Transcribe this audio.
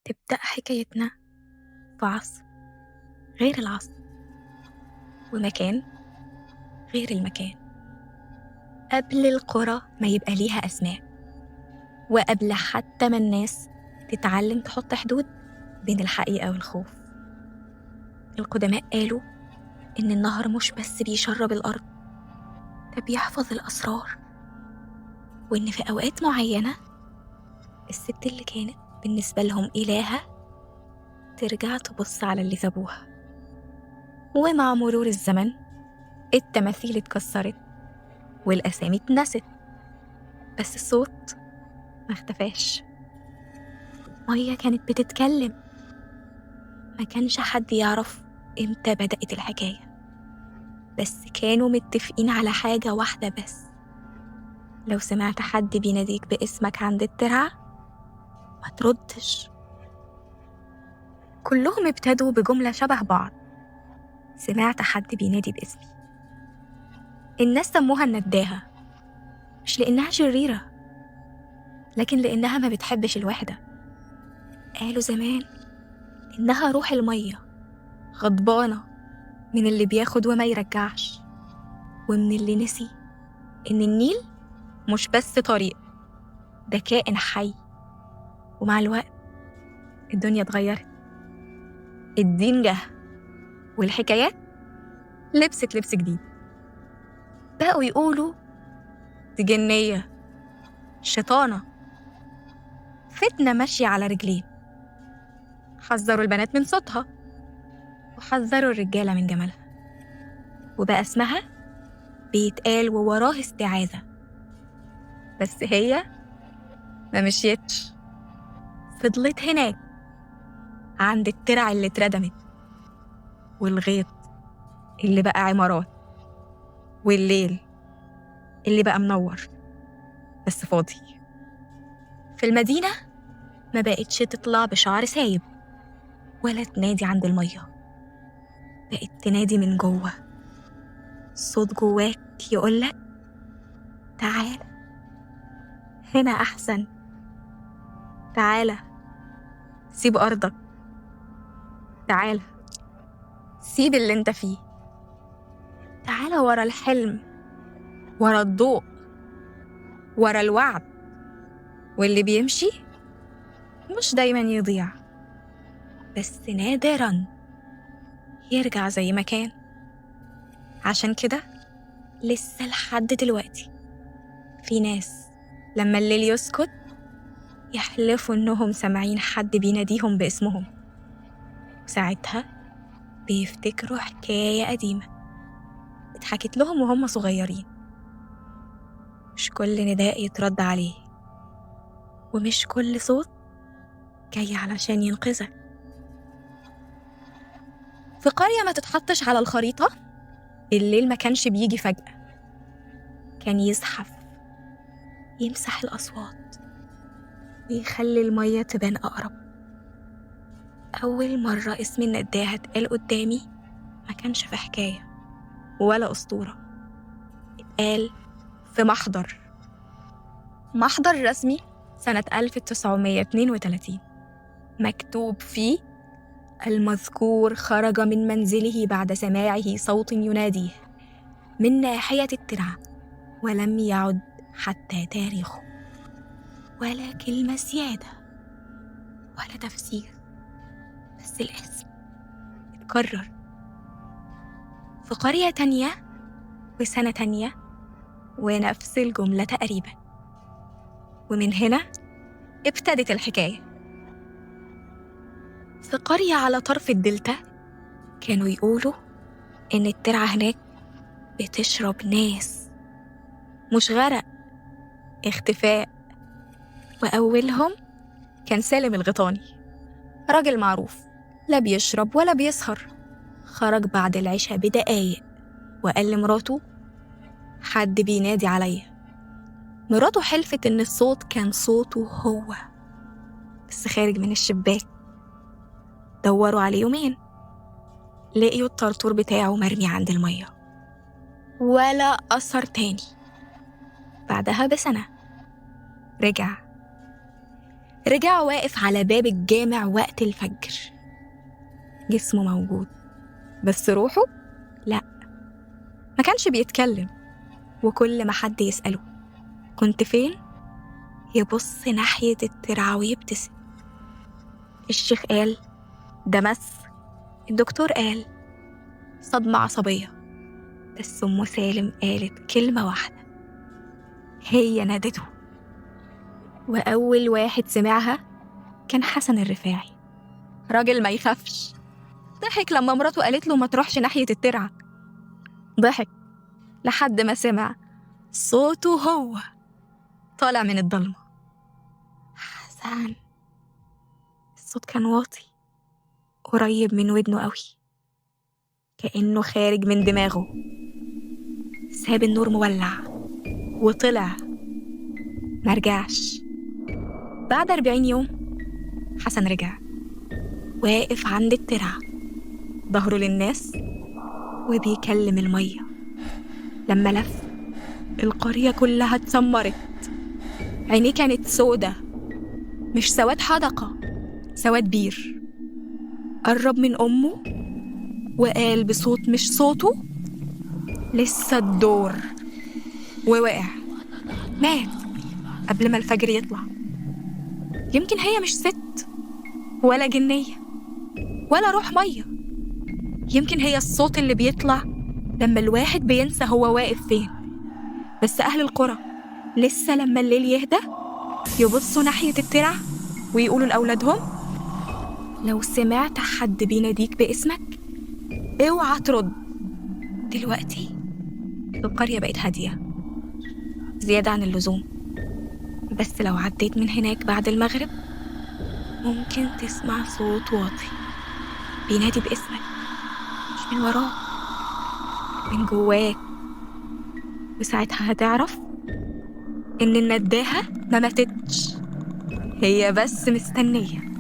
تبدأ حكايتنا في عصر غير العصر، ومكان غير المكان، قبل القرى ما يبقى ليها أسماء، وقبل حتى ما الناس تتعلم تحط حدود بين الحقيقة والخوف. القدماء قالوا إن النهر مش بس بيشرب الأرض، ده بيحفظ الأسرار، وإن في أوقات معينة الست اللي كانت بالنسبة لهم إلهة ترجع تبص على اللي سابوها. ومع مرور الزمن التماثيل اتكسرت والأسامي اتنست، بس الصوت ما اختفاش. مية كانت بتتكلم، ما كانش حد يعرف امتى بدأت الحكاية، بس كانوا متفقين على حاجة واحدة بس: لو سمعت حد بيناديك باسمك عند الترعة ما تردش. كلهم ابتدوا بجملة شبه بعض: سمعت حد بينادي باسمي. الناس سموها النداهة، مش لأنها شريرة، لكن لأنها ما بتحبش الوحدة. قالوا زمان إنها روح المية، غضبانة من اللي بياخد وما يرجعش، ومن اللي نسي إن النيل مش بس طريق، ده كائن حي. ومع الوقت الدنيا اتغيرت، الدين جه، والحكايات لبست لبس جديد. بقوا يقولوا دي جنية، شيطانة، فتنة ماشية على رجلين. حذروا البنات من صوتها وحذروا الرجالة من جمالها، وبقى اسمها بيتقال ووراه استعاذة. بس هي ما مشيتش، فضلت هناك عند الترع اللي اتردمت، والغيط اللي بقى عمارات، والليل اللي بقى منور بس فاضي. في المدينة ما بقتش تطلع بشعر سايب ولا تنادي عند المية، بقت تنادي من جوه. صوت جواك يقولك تعال، هنا أحسن، تعالى سيب أرضك، تعالى سيب اللي انت فيه، تعالى ورا الحلم، ورا الضوء، ورا الوعد. واللي بيمشي مش دايما يضيع، بس نادرا يرجع زي ما كان. عشان كده لسه لحد دلوقتي في ناس لما الليل يسكت يحلفوا إنهم سامعين حد بيناديهم باسمهم، وساعتها بيفتكروا حكاية قديمة اتحكت لهم وهم صغيرين. مش كل نداء يترد عليه، ومش كل صوت جاي علشان ينقذك. في قرية ما تتحطش على الخريطة، الليل ما كانش بيجي فجأة، كان يزحف، يمسح الأصوات ويخلي المية تبان أقرب. أول مرة اسم النداهة اتقال قدامي ما كانش في حكاية ولا أسطورة، اتقال في محضر رسمي سنة 1932، مكتوب فيه: المذكور خرج من منزله بعد سماعه صوت يناديه من ناحية الترعة، ولم يعد حتى تاريخه، ولا كلمة زيادة ولا تفسير، بس الاسم اتكرر في قرية تانية وسنة تانية ونفس الجملة تقريبا. ومن هنا ابتدت الحكاية. في قرية على طرف الدلتا كانوا يقولوا إن الترعة هناك بتشرب ناس، مش غرق، اختفاء. وأولهم كان سالم الغيطاني، راجل معروف لا بيشرب ولا بيسهر. خرج بعد العشاء بدقايق وقال لمراته: حد بينادي عليا. مراته حلفت إن الصوت كان صوته هو، بس خارج من الشباك. دوروا عليه يومين، لقيوا الطرطور بتاعه مرمي عند المية، ولا أثر تاني. بعدها بسنة رجع، رجع واقف على باب الجامع وقت الفجر. جسمه موجود بس روحه لأ، ما كانش بيتكلم. وكل ما حد يسأله كنت فين يبص ناحية الترعة ويبتسم. الشيخ قال ده مس، الدكتور قال صدمة عصبية، بس أم سالم قالت كلمة واحدة هي نادته. وأول واحد سمعها كان حسن الرفاعي، راجل ما يخافش. ضحك لما مراته قالت له ما تروحش ناحية الترعة. ضحك لحد ما سمع صوته هو طالع من الضلمة. حسن. الصوت كان واطي قريب من ودنه قوي، كأنه خارج من دماغه. ساب النور مولع وطلع، مرجعش. بعد 40 يوم حسن رجع، واقف عند الترعة ظهره للناس وبيكلم المية. لما لف القرية كلها اتسمرت. عينيه كانت سودة، مش سواد حدقة، سواد بير. قرب من أمه وقال بصوت مش صوته لسه الدور، ووقع مات قبل ما الفجر يطلع. يمكن هي مش ست ولا جنية ولا روح مية، يمكن هي الصوت اللي بيطلع لما الواحد بينسى هو واقف فين. بس أهل القرى لسه لما الليل يهدى يبصوا ناحية الترع ويقولوا لأولادهم لو سمعت حد بيناديك باسمك اوعى ترد. دلوقتي القرية بقت هادية زيادة عن اللزوم، بس لو عديت من هناك بعد المغرب ممكن تسمع صوت واطي بينادي باسمك، مش من وراك، من جواك. وساعتها هتعرف إن النداهة ما ماتتش، هي بس مستنية